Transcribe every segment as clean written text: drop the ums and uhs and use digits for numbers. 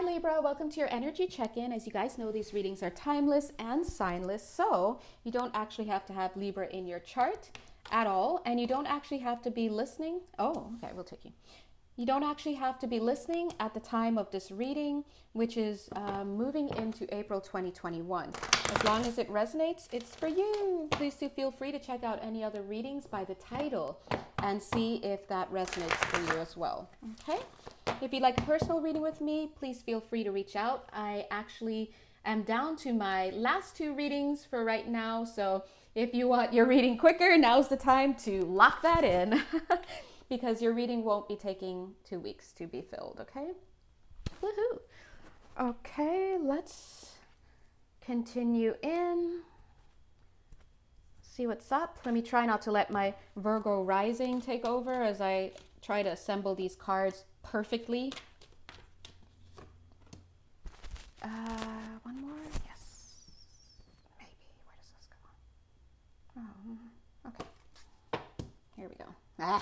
Libra, welcome to your energy check-in. As you guys know, these readings are timeless and signless, so you don't actually have to have Libra in your chart at all, and you don't actually have to be listening. Oh, okay, we'll take you. You don't actually have to be listening at the time of this reading, which is moving into April 2021. As long as it resonates, it's for you. Please do feel free to check out any other readings by the title and see if that resonates for you as well. Okay? If you'd like a personal reading with me, please feel free to reach out. I actually am down to my last 2 readings for right now, so if you want your reading quicker, now's the time to lock that in. Because your reading won't be taking 2 weeks to be filled, okay? Woohoo! Okay, let's continue in. See what's up. Let me try not to let my Virgo rising take over as I try to assemble these cards perfectly. One more? Yes. Maybe. Where does this go on? Oh, okay. Here we go. Damn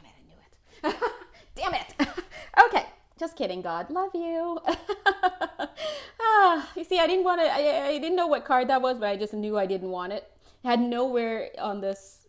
it, I knew it. Damn it. Okay, just kidding, God. Love you. You see, I didn't know what card that was, but I just knew I didn't want it. It had nowhere on this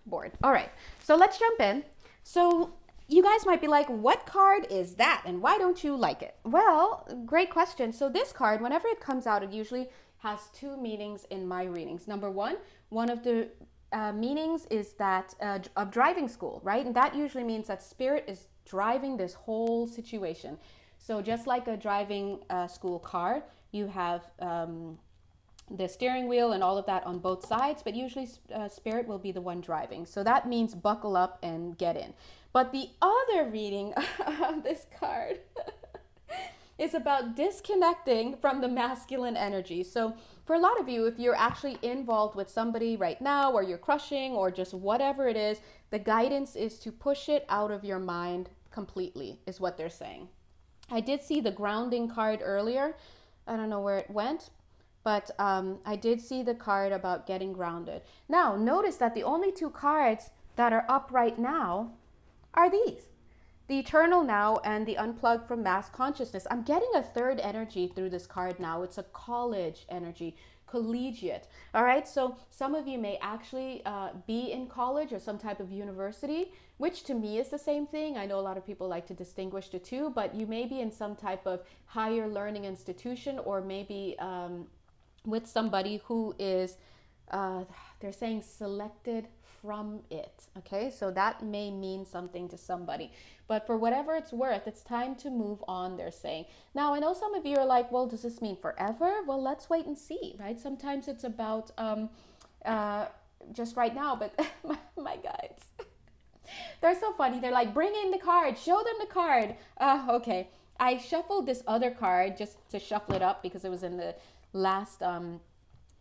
board. All right, so let's jump in. So you guys might be like, what card is that? And why don't you like it? Well, great question. So this card, whenever it comes out, it usually has 2 meanings in my readings. Number one of the meanings is that of driving school, right? And that usually means that spirit is driving this whole situation. So just like a driving school car, you have the steering wheel and all of that on both sides, but usually spirit will be the one driving. So that means buckle up and get in. But the other reading of this card is about disconnecting from the masculine energy. So for a lot of you, if you're actually involved with somebody right now, or you're crushing, or just whatever it is, the guidance is to push it out of your mind completely, is what they're saying. I did see the grounding card earlier. I don't know where it went, but I did see the card about getting grounded. Now, notice that the only 2 cards that are up right now are these. The Eternal Now and the Unplugged from Mass Consciousness. I'm getting a third energy through this card now. It's a college energy, collegiate. All right, so some of you may actually be in college or some type of university, which to me is the same thing. I know a lot of people like to distinguish the 2, but you may be in some type of higher learning institution, or maybe with somebody who is, they're saying, selected from it. Okay, so that may mean something to somebody, but for whatever it's worth, it's time to move on, they're saying. Now, I know some of you are like, well, does this mean forever? Well, let's wait and see, right? Sometimes it's about just right now, but my guides, they're so funny. They're like, bring in the card, show them the card. Okay, I shuffled this other card just to shuffle it up because it was in the last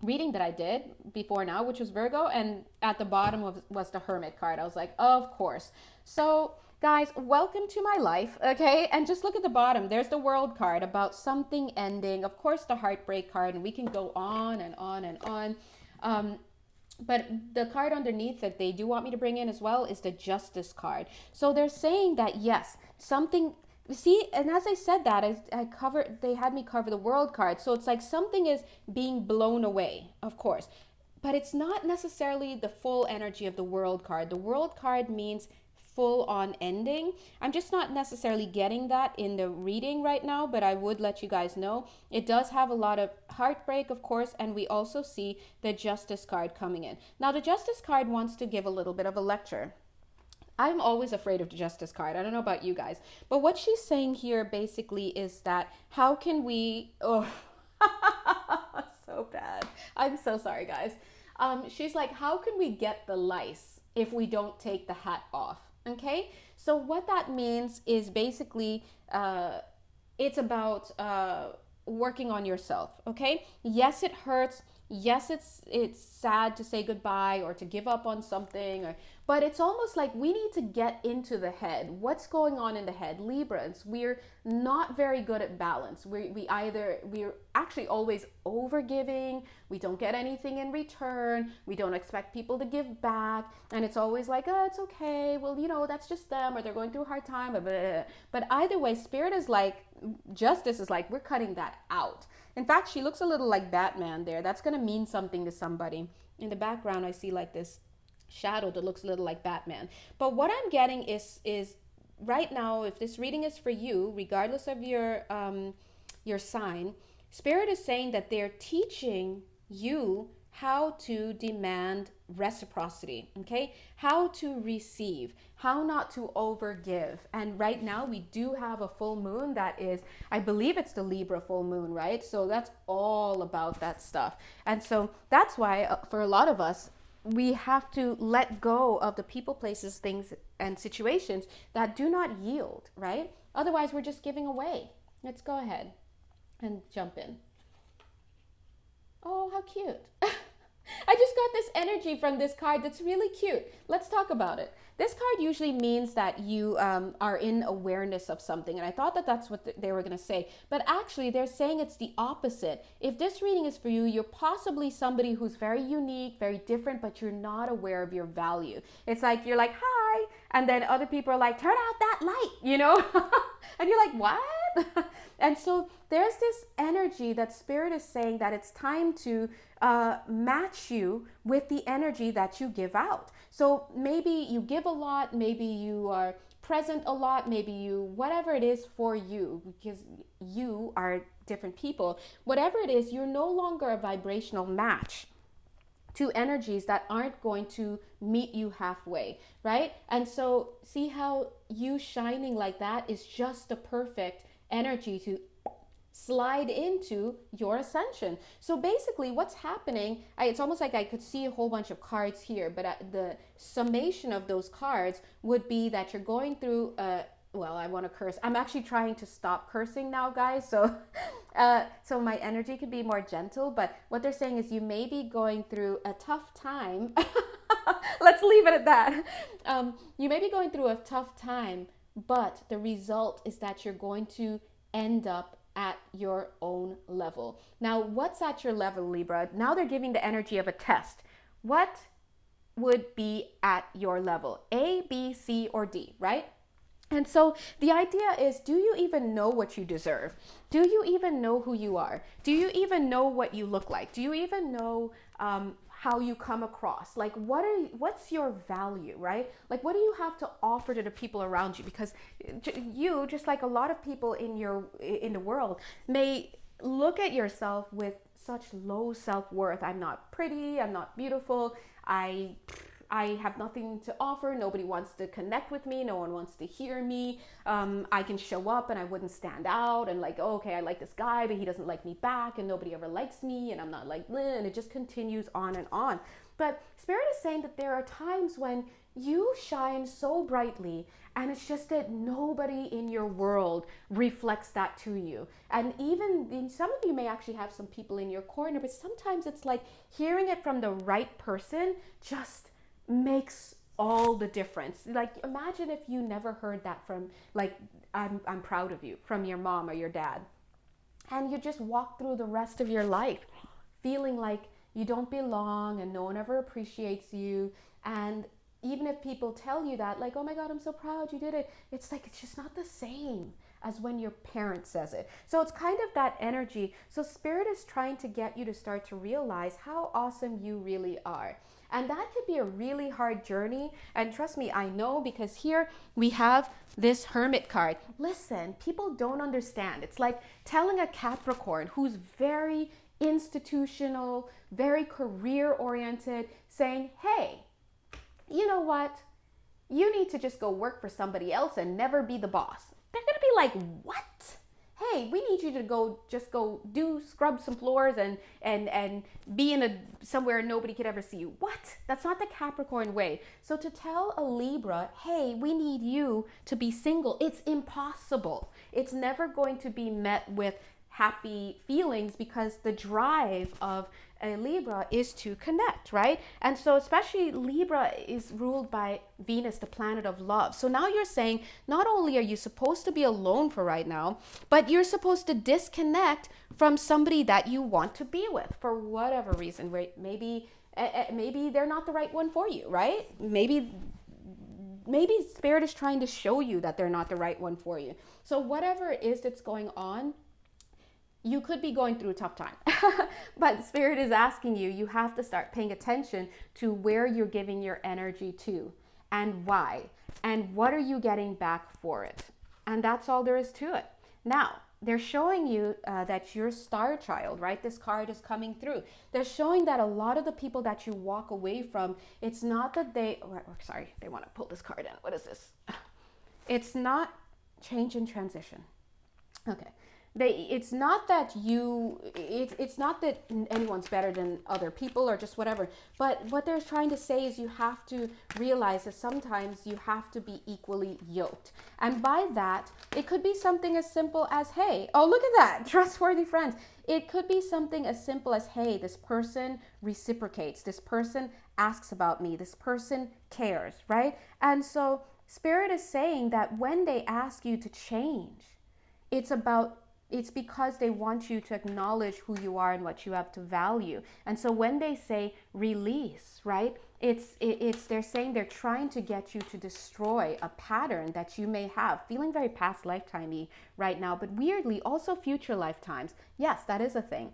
reading that I did before now, which was Virgo, and at the bottom was the Hermit card. I was like, of course. So guys, welcome to my life, okay? And just look at the bottom. There's the World card about something ending. Of course, the Heartbreak card, and we can go on and on and on. But the card underneath that they do want me to bring in as well is the Justice card. So they're saying that, yes, something... See, and as I said that, they had me cover the World card. So it's like something is being blown away, of course. But it's not necessarily the full energy of the World card. The World card means full on ending. I'm just not necessarily getting that in the reading right now, but I would let you guys know. It does have a lot of heartbreak, of course, and we also see the Justice card coming in. Now, the Justice card wants to give a little bit of a lecture. I'm always afraid of the Justice card. I don't know about you guys. But what she's saying here basically is that how can we... Oh, so bad. I'm so sorry, guys. She's like, how can we get the lice if we don't take the hat off? Okay? So what that means is basically it's about working on yourself. Okay? Yes, it hurts. Yes, it's sad to say goodbye or to give up on something, But it's almost like we need to get into the head. What's going on in the head? Librans, we're not very good at balance. We're actually always overgiving. We don't get anything in return. We don't expect people to give back. And it's always like, oh, it's okay. Well, that's just them, or they're going through a hard time. Blah, blah, blah. But either way, Spirit is like, justice is like, we're cutting that out. In fact, she looks a little like Batman there. That's going to mean something to somebody. In the background, I see like this shadow that looks a little like Batman. But what I'm getting is right now, if this reading is for you, regardless of your sign, Spirit is saying that they're teaching you how to demand reciprocity, okay? How to receive, how not to overgive. And right now we do have a full moon that is, I believe it's the Libra full moon, right? So that's all about that stuff. And so that's why for a lot of us, we have to let go of the people, places, things, and situations that do not yield, right? Otherwise, we're just giving away. Let's go ahead and jump in. Oh, how cute. I just got this energy from this card that's really cute. Let's talk about it. This card usually means that you are in awareness of something. And I thought that that's what they were going to say. But actually, they're saying it's the opposite. If this reading is for you, you're possibly somebody who's very unique, very different, but you're not aware of your value. It's like, you're like, hi. And then other people are like, turn out that light, And you're like, what? And so there's this energy that Spirit is saying that it's time to match you with the energy that you give out. So maybe you give a lot, maybe you are present a lot, maybe whatever it is for you, because you are different people. Whatever it is, you're no longer a vibrational match to energies that aren't going to meet you halfway, right? And so see how you shining like that is just the perfect energy to slide into your ascension. So basically what's happening, it's almost like I could see a whole bunch of cards here, but the summation of those cards would be that you're going through well, I want to curse. I'm actually trying to stop cursing now, guys. So so my energy could be more gentle. But what they're saying is you may be going through a tough time. Let's leave it at that. You may be going through a tough time, but the result is that you're going to end up at your own level. Now, what's at your level, Libra? Now they're giving the energy of a test. What would be at your level? A, B, C, or D, right? And so the idea is, do you even know what you deserve? Do you even know who you are? Do you even know what you look like? Do you even know how you come across? Like, what's your value, right? Like, what do you have to offer to the people around you? Because you, just like a lot of people in the world, may look at yourself with such low self-worth. I'm not pretty, I'm not beautiful, I have nothing to offer. Nobody wants to connect with me. No one wants to hear me. I can show up and I wouldn't stand out. And like, oh, okay, I like this guy, but he doesn't like me back. And nobody ever likes me. And I'm not like, bleh, and it just continues on and on. But Spirit is saying that there are times when you shine so brightly and it's just that nobody in your world reflects that to you. And even some of you may actually have some people in your corner, but sometimes it's like hearing it from the right person just makes all the difference. Like, imagine if you never heard that from, like, I'm proud of you, from your mom or your dad, and you just walk through the rest of your life feeling like you don't belong and no one ever appreciates you. And even if people tell you that, like, oh my God, I'm so proud you did it, it's like, it's just not the same as when your parent says it. So it's kind of that energy. So Spirit is trying to get you to start to realize how awesome you really are. And that could be a really hard journey. And trust me, I know, because here we have this Hermit card. Listen, people don't understand. It's like telling a Capricorn who's very institutional, very career oriented, saying, hey, you know what? You need to just go work for somebody else and never be the boss. They're going to be like, what? Hey, we need you to scrub some floors and be in somewhere nobody could ever see you. What? That's not the Capricorn way. So to tell a Libra, hey, we need you to be single, it's impossible. It's never going to be met with happy feelings, because the drive of a Libra is to connect, right? And so especially Libra is ruled by Venus, the planet of love. So now you're saying not only are you supposed to be alone for right now, but you're supposed to disconnect from somebody that you want to be with for whatever reason. Maybe they're not the right one for you, right? Maybe Spirit is trying to show you that they're not the right one for you. So whatever it is that's going on, you could be going through a tough time. But Spirit is asking you, you have to start paying attention to where you're giving your energy to and why. And what are you getting back for it? And that's all there is to it. Now, they're showing you that you're star child, right? This card is coming through. They're showing that a lot of the people that you walk away from, it's not that they want to pull this card in. What is this? It's not change and transition. Okay. It's not that anyone's better than other people or just whatever, but what they're trying to say is you have to realize that sometimes you have to be equally yoked. And by that, it could be something as simple as, hey, oh, look at that, trustworthy friends. It could be something as simple as, hey, this person reciprocates, this person asks about me, this person cares, right? And so Spirit is saying that when they ask you to change, it's because they want you to acknowledge who you are and what you have to value. And so when they say release, right, they're saying they're trying to get you to destroy a pattern that you may have, feeling very past lifetime-y right now, but weirdly also future lifetimes. Yes, that is a thing.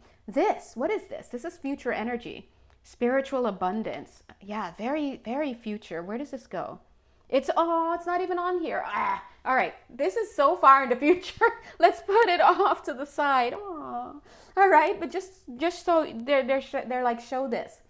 What is this? This is future energy, spiritual abundance. Yeah, very, very future. Where does this go? It's not even on here. All right, this is so far in the future. Let's put it off to the side. All right, but just so they're like, show this.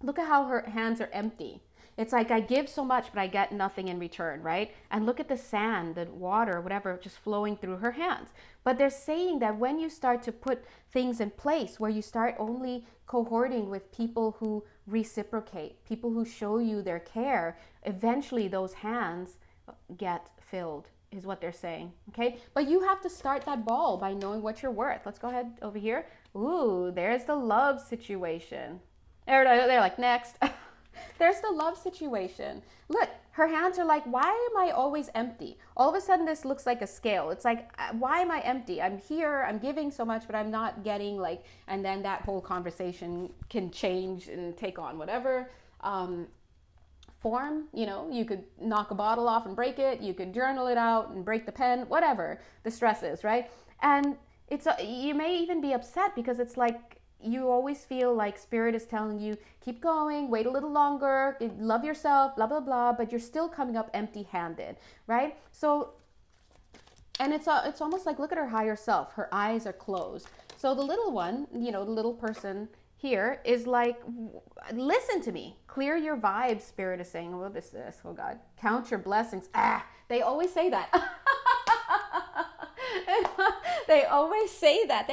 Look at how her hands are empty. It's like I give so much, but I get nothing in return, right? And look at the sand, the water, whatever, just flowing through her hands. But they're saying that when you start to put things in place, where you start only cohorting with people who reciprocate, people who show you their care, eventually those hands get filled, is what they're saying, okay? But you have to start that ball by knowing what you're worth. Let's go ahead over here. Ooh, there's the love situation. They're like, next. There's the love situation. Look, her hands are like, why am I always empty? All of a sudden, this looks like a scale. It's like, why am I empty? I'm here, I'm giving so much, but I'm not getting like, and then that whole conversation can change and take on whatever form. You know, you could knock a bottle off and break it. You could journal it out and break the pen, whatever the stress is, right? And you may even be upset because it's like, you always feel like Spirit is telling you, keep going, wait a little longer, love yourself, blah, blah, blah, but you're still coming up empty-handed, right? So, and it's almost like, look at her higher self. Her eyes are closed. So the little one, the little person here is like, listen to me. Clear your vibes, Spirit is saying. What is this? Oh, God. Count your blessings. They always say that. They always say that.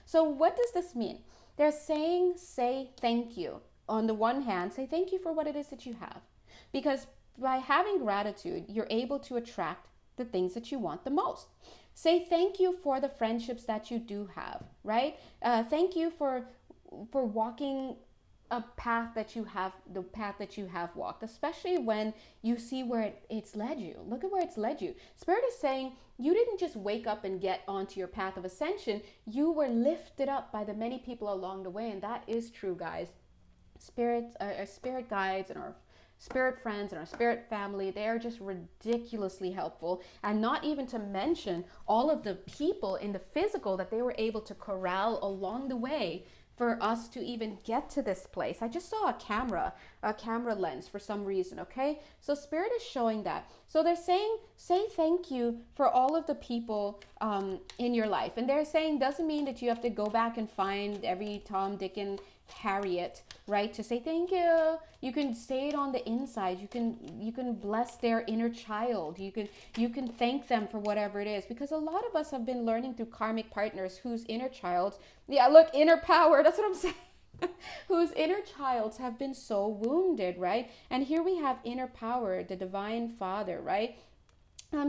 So what does this mean? They're saying, say thank you. On the one hand, say thank you for what it is that you have. Because by having gratitude, you're able to attract the things that you want the most. Say thank you for the friendships that you do have, right? Thank you for walking a path that you have, the path that you have walked, especially when you see where it's led you. Look at where it's led you. Spirit is saying you didn't just wake up and get onto your path of ascension. You were lifted up by the many people along the way, and that is true, guys. Our spirit guides and our spirit friends and our spirit family, they are just ridiculously helpful. And not even to mention all of the people in the physical that they were able to corral along the way for us to even get to this place. I just saw a camera lens for some reason, okay? So Spirit is showing that. So they're saying, say thank you for all of the people in your life. And they're saying, doesn't mean that you have to go back and find every Tom, Dick, and Harriet, right, to say thank you. You can say it on the inside. You can bless their inner child. You can thank them for whatever it is, because a lot of us have been learning through karmic partners whose inner childs, inner power, that's what I'm saying, whose inner childs have been so wounded, right? And here we have inner power, the divine Father, right?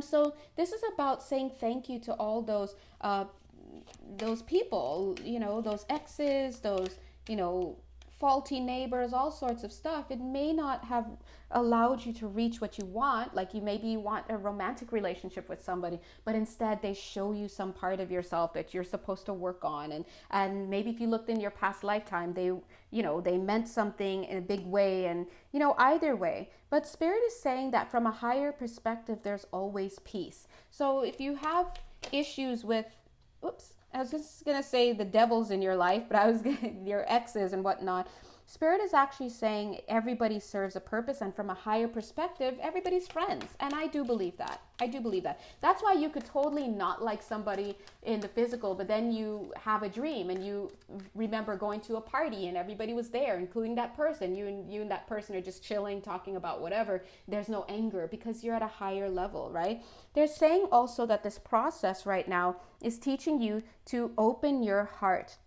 So this is about saying thank you to all those people, those exes, those, you know, faulty neighbors, all sorts of stuff. It may not have allowed you to reach what you want. Like, you maybe you want a romantic relationship with somebody, but instead they show you some part of yourself that you're supposed to work on. And maybe if you looked in your past lifetime, they meant something in a big way, and either way. But Spirit is saying that from a higher perspective, there's always peace. So if you have issues with, oops, I was just gonna say the devils in your life, but your exes and whatnot. Spirit is actually saying everybody serves a purpose, and from a higher perspective, everybody's friends. And I do believe that. I do believe that. That's why you could totally not like somebody in the physical, but then you have a dream and you remember going to a party and everybody was there, including that person. You and that person are just chilling, talking about whatever. There's no anger because you're at a higher level, right? They're saying also that this process right now is teaching you to open your heart.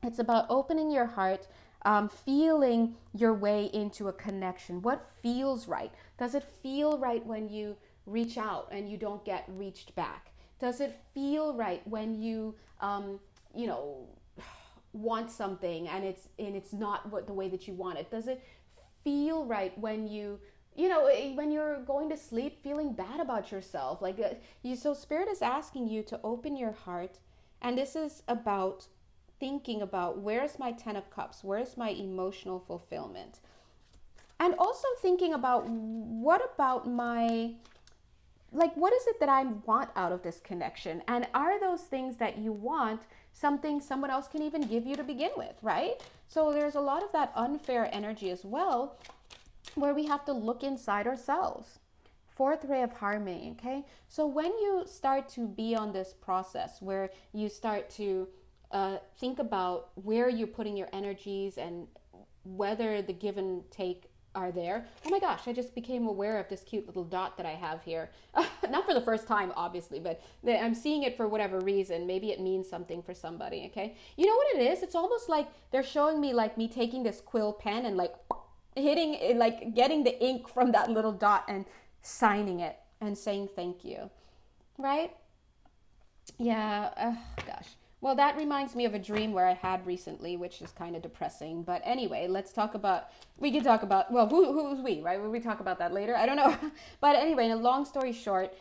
It's about opening your heart, feeling your way into a connection. What feels right? Does it feel right when you reach out and you don't get reached back? Does it feel right when you, you know, want something and it's not the way that you want it? Does it feel right when when you're going to sleep feeling bad about yourself? So Spirit is asking you to open your heart, and this is about thinking about, where's my 10 of cups, where's my emotional fulfillment, and also thinking about, what about my, what is it that I want out of this connection, and are those things that you want something someone else can even give you to begin with, right? So there's a lot of that unfair energy as well, where we have to look inside ourselves. Fourth ray of harmony. Okay, so when you start to be on this process where you start to think about where you're putting your energies and whether the give and take are there. Oh my gosh, I just became aware of this cute little dot that I have here. Not for the first time, obviously, but I'm seeing it for whatever reason. Maybe it means something for somebody, okay? You know what it is? It's almost like they're showing me me taking this quill pen and hitting it, getting the ink from that little dot and signing it and saying thank you, right? Yeah, gosh. Well, that reminds me of a dream where I had recently, which is kind of depressing. But anyway, we can talk about, well, who's we, right? Will we talk about that later? I don't know. But anyway, in a long story short,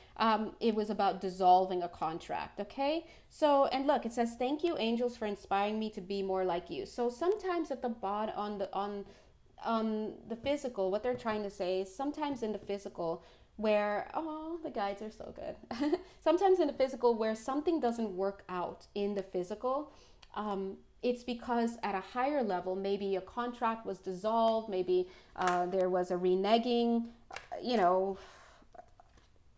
it was about dissolving a contract, okay? So, and look, it says, thank you, angels, for inspiring me to be more like you. So sometimes at the bottom, on the physical, what they're trying to say is, sometimes in the physical, where, oh, the guides are so good. Sometimes in the physical, where something doesn't work out in the physical, it's because at a higher level, maybe a contract was dissolved, maybe there was a reneging,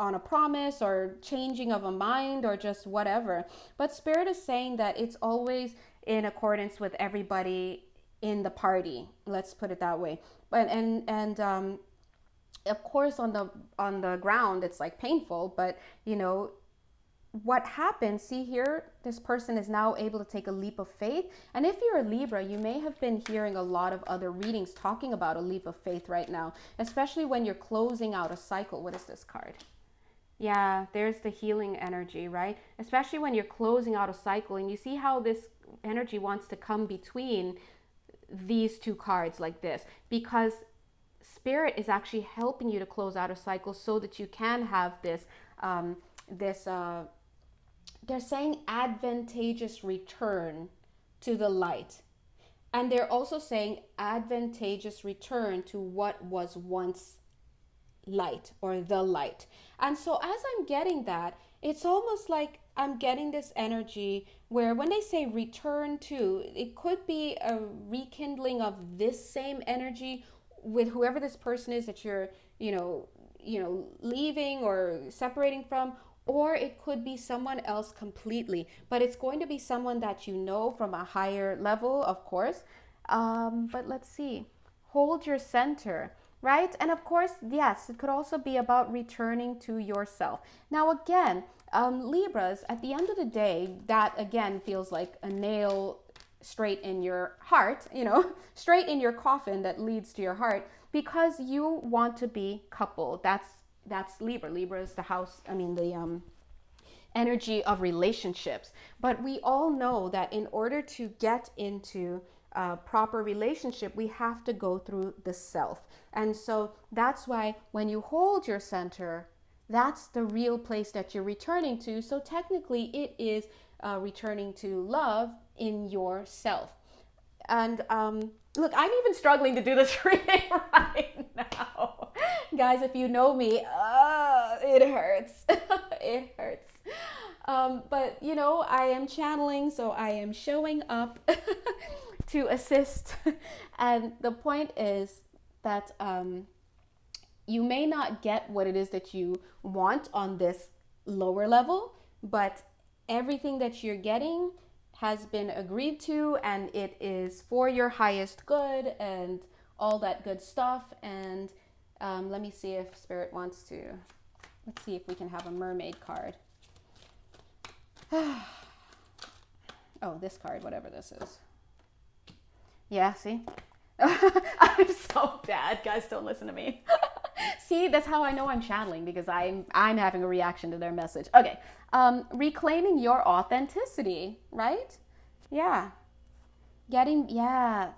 on a promise, or changing of a mind, or just whatever. But Spirit is saying that it's always in accordance with everybody in the party. Let's put it that way. But and of course, on the ground, it's painful, but what happens, see here, this person is now able to take a leap of faith. And if you're a Libra, you may have been hearing a lot of other readings talking about a leap of faith right now, especially when you're closing out a cycle. What is this card? Yeah, there's the healing energy, right? Especially when you're closing out a cycle, and you see how this energy wants to come between these two cards like this, because Spirit is actually helping you to close out a cycle so that you can have this they're saying advantageous return to the light. And they're also saying advantageous return to what was once light, or the light. And so as I'm getting that, it's almost like I'm getting this energy where, when they say return to, it could be a rekindling of this same energy with whoever this person is that you're, leaving or separating from, or it could be someone else completely. But it's going to be someone that you know from a higher level, of course. But let's see. Hold your center, right? And of course, yes, it could also be about returning to yourself. Now, again, Libras, at the end of the day, that again feels like a nail straight in your heart, straight in your coffin that leads to your heart, because you want to be coupled. That's that's Libra. Libra is the house, the energy of relationships. But we all know that in order to get into a proper relationship, we have to go through the self. And so that's why when you hold your center, that's the real place that you're returning to. So technically, it is returning to love in yourself. And look, I'm even struggling to do this reading right now. Guys, if you know me, it hurts. It hurts. But, I am channeling, so I am showing up to assist. And the point is that you may not get what it is that you want on this lower level, but everything that you're getting has been agreed to, and it is for your highest good and all that good stuff. And let me see if Spirit wants to, let's see if we can have a mermaid card. Oh, this card, whatever this is. Yeah, see? I'm so bad. Guys, don't listen to me. See, that's how I know I'm channeling, because I'm having a reaction to their message. Okay. Reclaiming your authenticity, right? Yeah.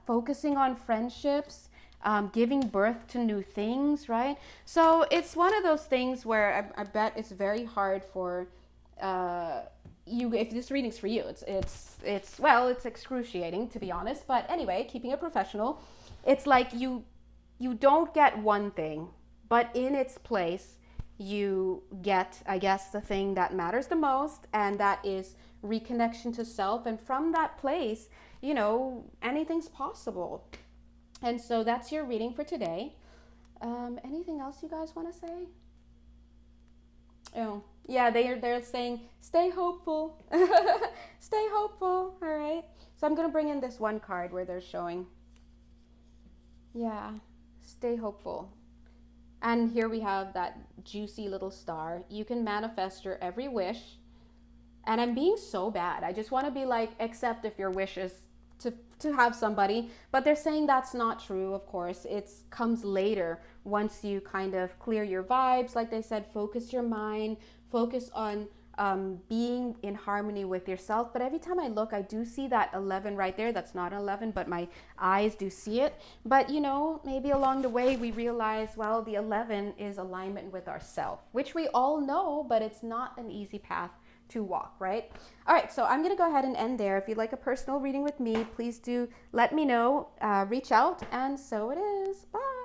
Focusing on friendships, giving birth to new things, right? So it's one of those things where I bet it's very hard for you, if this reading's for you. It's excruciating, to be honest. But anyway, keeping it professional, it's like you don't get one thing, but in its place, you get, I guess, the thing that matters the most, and that is reconnection to self. And from that place, anything's possible. And so that's your reading for today. Anything else you guys want to say? Oh, yeah, they're saying, stay hopeful. Stay hopeful. All right. So I'm going to bring in this one card where they're showing. Yeah, stay hopeful. And here we have that juicy little star. You can manifest your every wish. And I'm being so bad. I just want to be like, accept if your wish is to have somebody. But they're saying that's not true, of course. It comes later, once you kind of clear your vibes. Like they said, focus your mind, focus on being in harmony with yourself. But every time I look, I do see that 11 right there. That's not 11, but my eyes do see it. But maybe along the way we realize, well, the 11 is alignment with ourself, which we all know, but it's not an easy path to walk, right? All right, so I'm gonna go ahead and end there. If you'd like a personal reading with me, please do let me know. Reach out, and so it is. Bye.